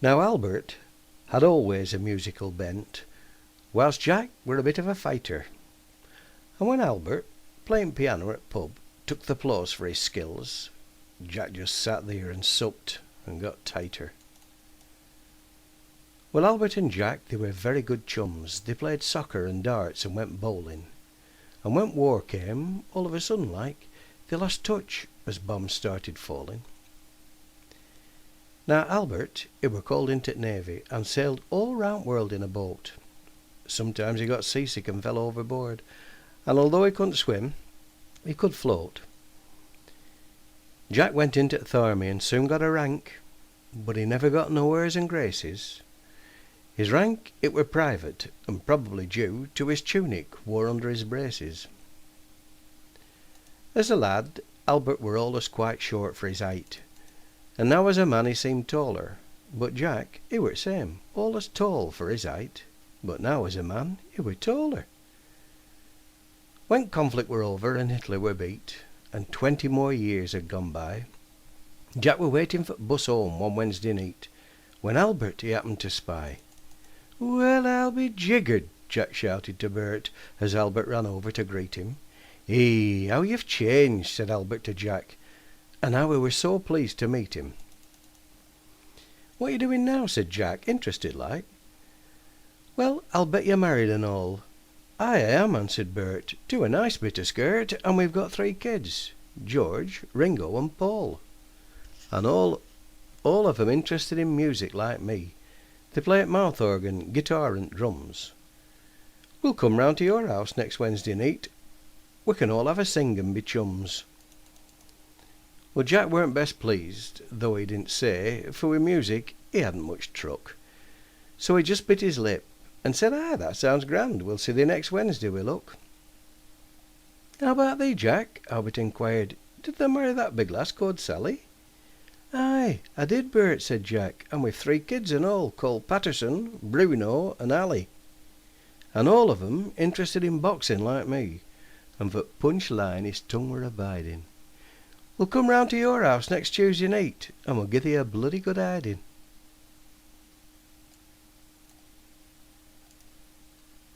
Now Albert had always a musical bent, whilst Jack were a bit of a fighter. And when Albert, playing piano at pub, took the applause for his skills, Jack just sat there and supped and got tighter. Well, Albert and Jack, they were very good chums. They played soccer and darts and went bowling. And when war came, all of a sudden like, they lost touch as bombs started falling. Now Albert, he were called into the Navy and sailed all round world in a boat. Sometimes he got seasick and fell overboard, and although he couldn't swim, he could float. Jack went into the army and soon got a rank, but he never got no airs and graces. His rank, it were private, and probably due to his tunic wore under his braces. As a lad, Albert were allus quite short for his height, and now as a man he seemed taller, but Jack, he were same, allus tall for his height, but now as a man he were taller. When conflict were over and Hitler were beat, and 20 more years had gone by, Jack were waiting for the bus home one Wednesday night, when Albert he happened to spy. "Well, I'll be jiggered," Jack shouted to Bert, as Albert ran over to greet him. How you've changed," said Albert to Jack, and how he was so pleased to meet him. "What are you doing now?" said Jack, interested like. "Well, I'll bet you're married and all." "I am," answered Bert, "to a nice bit of skirt, and we've got 3 kids, George, Ringo and Paul. And all of 'em interested in music like me. They play at mouth organ, guitar and drums. We'll come round to your house next Wednesday night. We can all have a sing and be chums." Well, Jack weren't best pleased, though he didn't say, for with music he hadn't much truck. So he just bit his lip and said, "That sounds grand. We'll see thee next Wednesday, we look." "How about thee, Jack?" Albert inquired. "Did thou marry that big lass called Sally?" "Aye, I did, Bert," said Jack, "and with 3 kids and all, called Patterson, Bruno and Ali. And all of 'em interested in boxing like me, and for punch line his tongue were abiding. We'll come round to your house next Tuesday night, and we'll give thee a bloody good hiding."